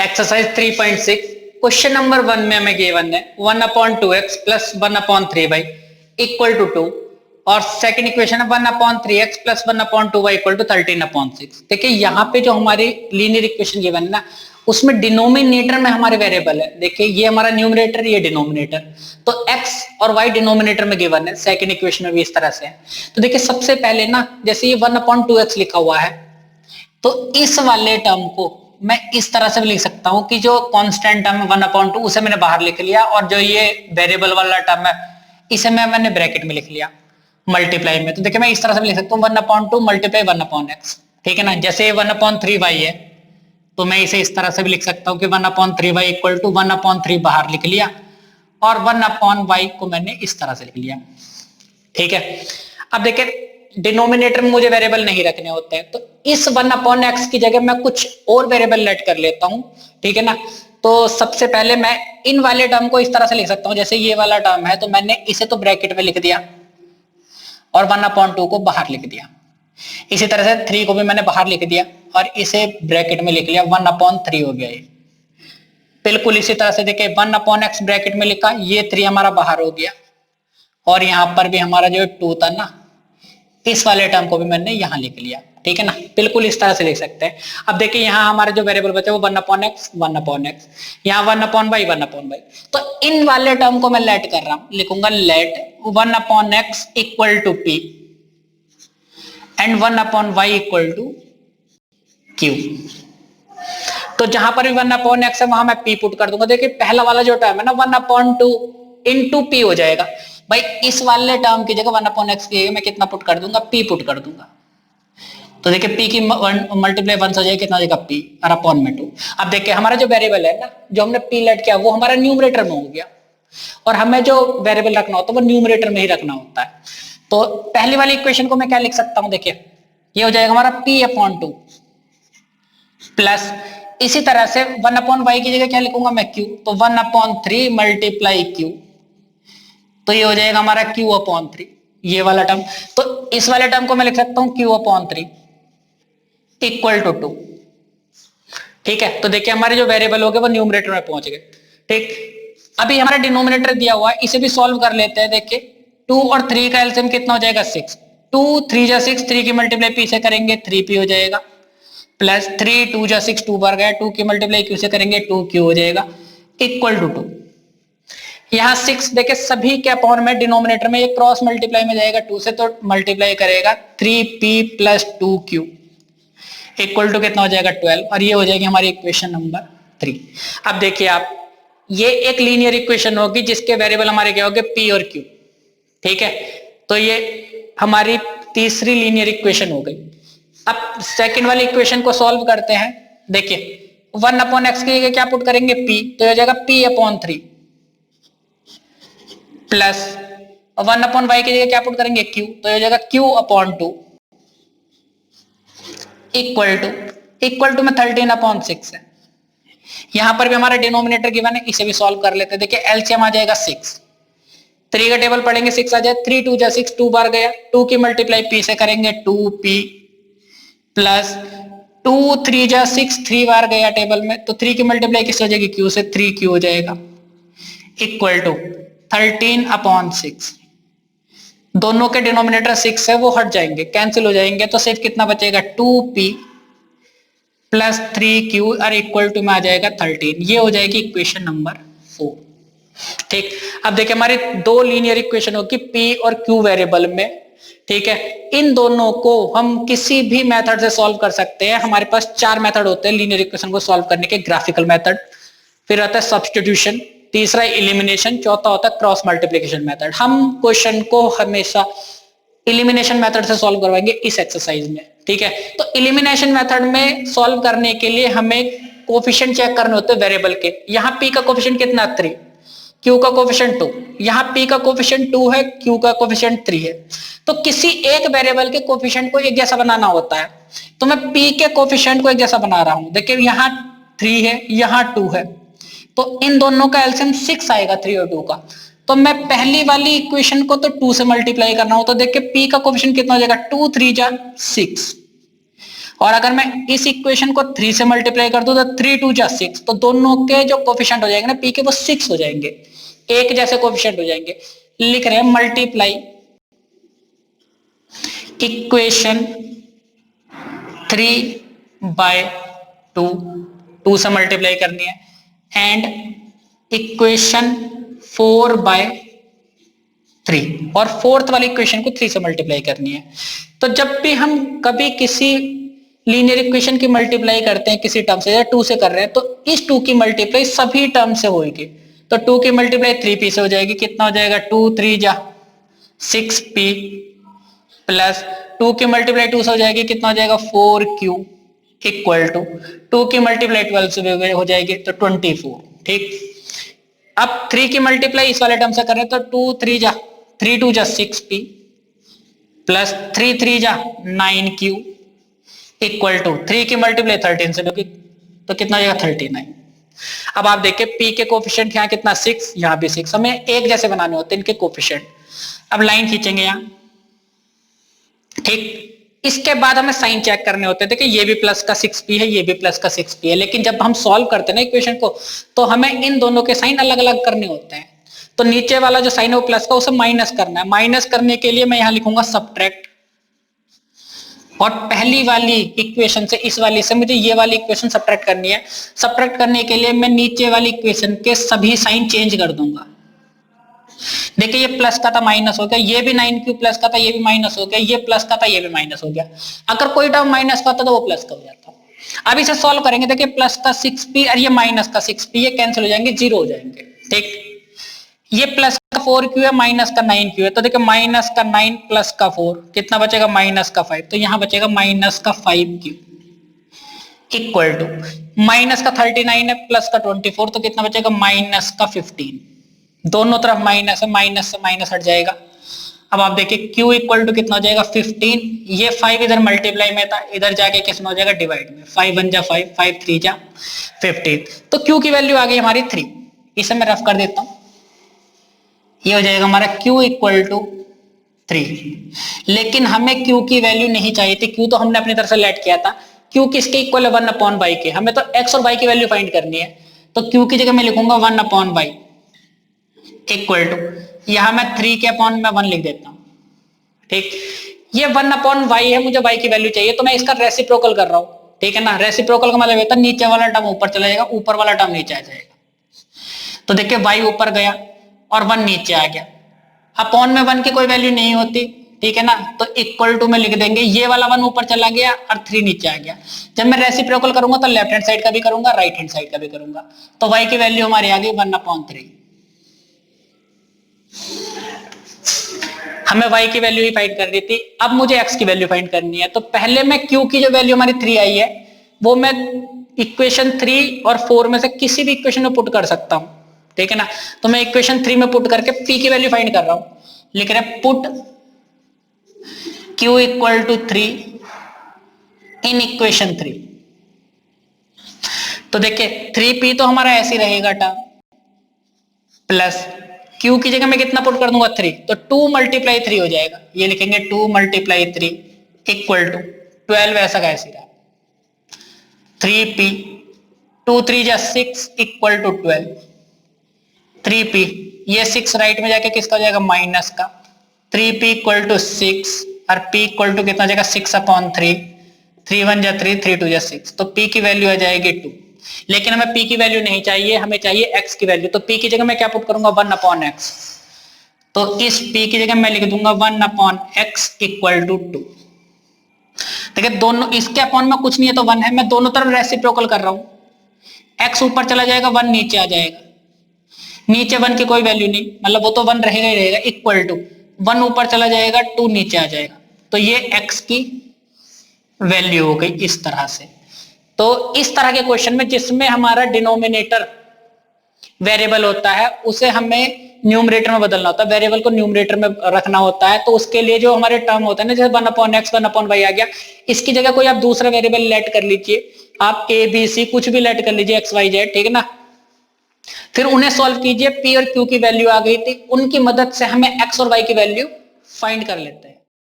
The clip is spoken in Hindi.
एक्सरसाइज 3.6 क्वेश्चन नंबर 1 में हमें गिवन है 1/2x plus 1/3y equal to 2 और सेकंड इक्वेशन है 1/3x plus 1/2y equal to 13/6। देखिए यहाँ पे जो हमारी लीनियर इक्वेशन गिवन है ना, उसमें डिनोमिनेटर में हमारे वेरिएबल है। देखिए ये हमारा न्यूमरेटर, ये डिनोमिनेटर, तो x और y डिनोमिनेटर में गिवन है, सेकंड इक्वेशन में भी इस तरह से है। तो देखिए सबसे पहले ना, जैसे ये 1/2x लिखा हुआ है, तो इस वाले टर्म को मैं इस तरह से भी लिख सकता हूं कि जो कांस्टेंट टर्म 1/2 उसे मैंने बाहर लिख लिया और जो ये वेरिएबल वाला टर्म है इसे मैंने ब्रैकेट में लिख लिया मल्टीप्लाई में। तो देखिए मैं इस तरह से भी लिख सकता हूं 1/2 मल्टीप्लाई 1/x, ठीक है ना। जैसे 1/3y है तो मैं इसे इस तरह से भी लिख सकता हूं कि 1/3y इक्वल टू 1/3 बाहर लिख लिया और 1/y को मैंने इस तरह से लिख लिया, ठीक है। अब देखिए डिनोमिनेटर में मुझे वेरिएबल नहीं रखने होते हैं, तो इस 1/x की जगह मैं कुछ और वेरिएबल लेट कर लेता हूं, ठीक है ना। तो सबसे पहले मैं इन वाले टर्म को इस तरह से लिख सकता हूं, जैसे ये वाला टर्म है तो मैंने इसे तो ब्रैकेट में लिख दिया और 1/2 को बाहर लिख दिया। इसी तरह से 3 को भी मैंने बाहर लिख दिया और इसे ब्रैकेट में लिख लिया, 1/3 हो गया ये। बिल्कुल इसी तरह से देखिए 1/x ब्रैकेट में लिखा, ये 3 हमारा बाहर हो गया और यहां पर भी हमारा जो 2 था ना, इस वाले टर्म को भी मैंने यहां लिख लिया, ठीक है ना। बिल्कुल इस तरह से लिख सकते हैं। अब देखिए यहां हमारे जो वेरिएबल बचे वो 1/x 1/x, यहाँ 1/y 1/y। तो इन वाले टर्म को मैं लेट कर रहा हूं, लिखूंगा let 1/x equal to p and 1/y equal to q। तो जहां पर भी 1/x है वहां मैं p पुट कर दूंगा। देखिए पहला वाला जो टर्म है ना 1/2 इंटू p हो जाएगा। भाई इस वाले टर्म की जगह 1/x की जगह मैं कितना पुट कर दूंगा, p पुट कर दूंगा। तो देखिए p की मल्टीप्लाई 1 हो जाएगा, कितना हो जाएगा p और अपॉन में 2। अब देखिए हमारा जो वेरिएबल है ना, जो हमने p लेट किया वो हमारा न्यूमरेटर में हो गया और हमें जो वेरिएबल रखना होता है वो न्यूमरेटर में ही रखना होता है। तो पहली वाली इक्वेशन को मैं क्या लिख सकता हूं, देखिए ये हो जाएगा हमारा p/2 प्लस इसी तरह से 1/y की जगह क्या लिखूंगा मैं q, तो 1/3 मल्टीप्लाई q, तो ये हो जाएगा हमारा q/3, ये वाला टर्म। तो इस वाले टर्म को मैं लिख सकता हूं q/3 इक्वल टू 2, ठीक है। तो देखिए हमारे जो वेरिएबल हो गए वो न्यूमरेटर में पहुंच गए, ठीक। अभी हमारा डिनोमिनेटर दिया हुआ है, इसे भी सॉल्व कर लेते हैं। देखिए 2 और 3 का एलसीएम कितना हो जाएगा 6, 2 3 जा 6, 3 की मल्टीप्लाई p से करेंगे 3p हो जाएगा, प्लस 3 2 जा 6, 2 बार गया, 2 की मल्टीप्लाई q से करेंगे 2q हो जाएगा इक्वल टू 2। यहाँ 6 देखिए सभी के अपॉन में डिनोमिनेटर में ये क्रॉस मल्टीप्लाई में जाएगा, 2 से तो मल्टीप्लाई करेगा 3p plus 2q equal to कितना हो जाएगा 12 और ये हो जाएगी हमारी इक्वेशन नंबर 3। अब देखिए आप, ये एक लीनियर इक्वेशन होगी जिसके वेरिएबल हमारे क्या होंगे p और q, ठीक है। तो ये हमारी तीसरी लीनियर इक्वेशन हो गई। अब सेकंड वाली इक्वेशन को सॉल्व करते हैं। देखिए 1/x की जगह क्या पुट करेंगे p, तो हो जाएगा p/3 प्लस 1/y की जगह क्या पुट करेंगे q, तो हो जाएगा q/2 इक्वल टू में 13/6 है। यहां पर भी हमारा डिनोमिनेटर गिवन है, इसे भी सॉल्व कर लेते हैं। देखिए एलसीएम आ जाएगा 6, 3 का टेबल पढ़ेंगे 6 आ जाए, 3 2 जा 6, 2 बार गया, 2 की मल्टीप्लाई p से करेंगे 2p प्लस 2 3 जा 6, 3 बार गया टेबल में, तो 3 की मल्टीप्लाई किस हो जाएगी q से, 3q हो जाएगा इक्वल टू 13/6। दोनों के डिनोमिनेटर 6 है वो हट जाएंगे, कैंसिल हो जाएंगे, तो सिर्फ कितना बचेगा 2p प्लस 3q और इक्वल टू में आ जाएगा 13। ये हो जाएगी इक्वेशन नंबर 4, ठीक। अब देखिए हमारी दो लीनियर इक्वेशन होगी p और q वेरिएबल में, ठीक है। इन दोनों को हम किसी भी मेथड से सॉल्व कर सकते हैं। हमारे पास 4 मेथड होते हैं लीनियर इक्वेशन को सॉल्व करने के, ग्राफिकल मेथड, फिर आता है सब्स्टिट्यूशन, तीसरा एलिमिनेशन, चौथा होता है क्रॉस मल्टीप्लिकेशन मेथड। हम क्वेश्चन को हमेशा एलिमिनेशन मेथड से सॉल्व करवाएंगे इस एक्सरसाइज में, ठीक है। तो एलिमिनेशन मेथड में सॉल्व करने के लिए हमें कोफिशिएंट चेक करने होते हैं वेरिएबल के। यहाँ p का कोफिशिएंट कितना 3, q का कोफिशिएंट 2, यहाँ p का कोफिशिएंट 2 है, q का कोफिशिएंट 3 है। तो किसी एक वेरिएबल के कोफिशिएंट को एक जैसा बनाना होता है, तो मैं p के कोफिशिएंट को एक जैसा बना रहा हूं। देखिए यहाँ 3 है, यहाँ 2 है, तो इन दोनों का एलसीएम 6 आएगा 3 और 2 का। तो मैं पहली वाली इक्वेशन को तो 2 से मल्टीप्लाई करना हो, तो देखिए p का कोफिशिएंट कितना हो जाएगा 2 3 जा 6 और अगर मैं इस इक्वेशन को 3 से मल्टीप्लाई कर दूं तो 3 2 जा 6, तो दोनों के जो कोफिशिएंट हो जाएंगे ना पी के वो 6 हो जाएंगे, एक जैसे कोफिशिएंट हो जाएंगे। लिख रहे हैं मल्टीप्लाई इक्वेशन 3/2, 2 से मल्टीप्लाई करनी है, एंड इक्वेशन 4/3, और फोर्थ वाली इक्वेशन को 3 से मल्टीप्लाई करनी है। तो जब भी हम कभी किसी लीनियर इक्वेशन की मल्टीप्लाई करते हैं किसी टर्म से, या 2 से कर रहे हैं, तो इस 2 की मल्टीप्लाई सभी टर्म से होगी। तो 2 की मल्टीप्लाई 3p से हो जाएगी, कितना हो जाएगा 2 3 जा 6p, प्लस 2 की मल्टीप्लाई 2 से हो जाएगी, कितना हो जाएगा 4q, इक्वल टू 2 की मल्टीप्लाई 12 से हो जाएगी तो 24। ठीक, अब 3 की मल्टीप्लाई इस वाले टर्म से करें तो 2 3 जा 3 2 जा 6p, प्लस 3 3 जा 9q, इक्वल टू 3 की मल्टीप्लाई 13 से होगी तो कितना हो जाएगा 39। अब आप देखिए p के कोफिशिएंट यहाँ कितना 6, यहाँ भी 6, हमें एक जैसे बनाने होते हैं इनके कोफिशिएंट। अब लाइन खींचेंगे यहाँ, ठीक, इसके बाद हमें साइन चेक करने होते हैं। देखिए ये भी प्लस का 6p है, ये भी प्लस का 6p है, लेकिन जब हम सॉल्व करते हैं ना इक्वेशन को तो हमें इन दोनों के साइन अलग अलग करने होते हैं। तो नीचे वाला जो साइन है वो प्लस का, उसे माइनस करना है। माइनस करने के लिए मैं यहां लिखूंगा सब्ट्रैक्ट, और पहली वाली इक्वेशन से इस वाली से मुझे ये वाली इक्वेशन सब्ट्रैक्ट करनी है। सब्ट्रैक्ट करने के लिए मैं नीचे वाली इक्वेशन के सभी साइन चेंज कर दूंगा। देखिए ये प्लस का था माइनस हो गया, ये भी 9q प्लस का था, ये भी माइनस हो गया, ये प्लस का था, ये भी माइनस हो गया। अगर कोई टर्म माइनस का था तो वो प्लस का हो जाता। अब इसे सॉल्व करेंगे, देखिए प्लस का 6p और ये माइनस का 6p, ये कैंसिल हो जाएंगे, 0 हो जाएंगे। ठीक, ये प्लस का 4q है, माइनस का 9q है, तो देखिए माइनस का 9 प्लस का 4 कितना बचेगा माइनस का 5, तो यहां बचेगा माइनस का 5q, इक्वल टू माइनस का 39 है प्लस का 24, तो कितना बचेगा माइनस का 15। दोनों तरफ माइनस है, माइनस से माइनस हट जाएगा। अब आप देखिए q इक्वल टू कितना हो जाएगा 15, ये 5 इधर मल्टीप्लाई में था, इधर जाके किसमें हो जाएगा डिवाइड में, 5 1 जा 5, 5 3 जा 15, तो q की वैल्यू आ गई हमारी 3। इसे मैं रफ कर देता हूं, ये हो जाएगा हमारा q इक्वल टू 3। लेकिन हमें q की वैल्यू नहीं चाहिए थी, q तो हमने अपनी तरफ से लेट किया था। q किसके इक्वल है 1/y के, हमें तो x और y की वैल्यू फाइंड करनी है। तो q की जगह मैं लिखूंगा 1/y इक्वल टू, यहां मैं 3 के अपॉन में 1 लिख देता हूं। ठीक, ये 1/y है, मुझे y की वैल्यू चाहिए, तो मैं इसका रेसिप्रोकल कर रहा हूं। ठीक है ना, रेसिप्रोकल का मतलब होता है नीचे वाला टर्म ऊपर चला जाएगा, ऊपर वाला टर्म नीचे आ जाएगा। तो देखिए y ऊपर गया और 1 नीचे आ गया, अपॉन में 1 की कोई वैल्यू नहीं होती। ठीक है ना, तो इक्वल टू में लिख देंगे, ये वाला 1 ऊपर चला गया और 3 नीचे आ गया। जब मैं रेसिप्रोकल करूंगा तो लेफ्ट हैंड साइड का भी करूंगा, राइट हैंड साइड का भी करूंगा, तो y की वैल्यू हमारी आ गई 1/3। हमें y की वैल्यू ही फाइंड करनी थी, अब मुझे x की वैल्यू फाइंड करनी है। तो पहले मैं q की जो वैल्यू हमारी 3 आई है वो मैं इक्वेशन 3 और 4 में से किसी भी इक्वेशन में पुट कर सकता हूं। ठीक है ना, तो मैं इक्वेशन 3 में पुट करके p की वैल्यू फाइंड कर रहा हूं। लिख रहे हैं put q equal to 3 in equation 3। तो देखिए 3p तो हमारा ऐसे ही रहेगा टर्म, प्लस q की जगह मैं कितना पुट कर दूंगा 3, तो 2 × 3 हो जाएगा। ये लिखेंगे 2 × 3 इक्वल टू 12, ऐसा कैसे रहा 3p, 2 3 जा 6 इक्वल टू 12, 3p, ये 6 राइट में जाके किसका हो जाएगा माइनस का, 3p इक्वल टू 6 और p इक्वल टू कितना हो जाएगा 6/3, 3 1 जा 3, 3 2 जा 6, तो p की वैल्यू आ जाएगी 2। लेकिन हमें p की वैल्यू नहीं चाहिए, हमें चाहिए x की वैल्यू। तो p की जगह मैं क्या पुट करूंगा 1/x, तो इस p की जगह मैं लिख दूंगा 1/x इक्वल टू 2। देखिए दोनों, इसके अपॉन में कुछ नहीं है तो 1 है, मैं दोनों तरफ रेसिप्रोकल कर रहा हूं। x ऊपर चला जाएगा 1 नीचे आ जाएगा, नीचे 1 की कोई वैल्यू नहीं, मतलब वो तो 1 रहेगा ही रहेगा, इक्वल टू 1 ऊपर चला जाएगा 2 नीचे आ जाएगा, तो ये x की वैल्यू हो गई इस तरह से। तो इस तरह के क्वेश्चन में जिसमें हमारा डिनोमिनेटर वेरिएबल होता है उसे हमें न्यूमरेटर में बदलना होता है, वेरिएबल को न्यूमरेटर में रखना होता है। तो उसके लिए जो हमारे टर्म होता है ना, जैसे 1/x 1/y आ गया, इसकी जगह कोई आप दूसरा वेरिएबल लेट कर लीजिए, आप a b c कुछ भी लेट कर लीजिए x y z, ठीक है ना, फिर उन्हें सॉल्व कीजिए, p और q की वैल्यू आ गई थी, उनकी मदद से हमें x और y की वैल्यू फाइंड कर लेते हैं।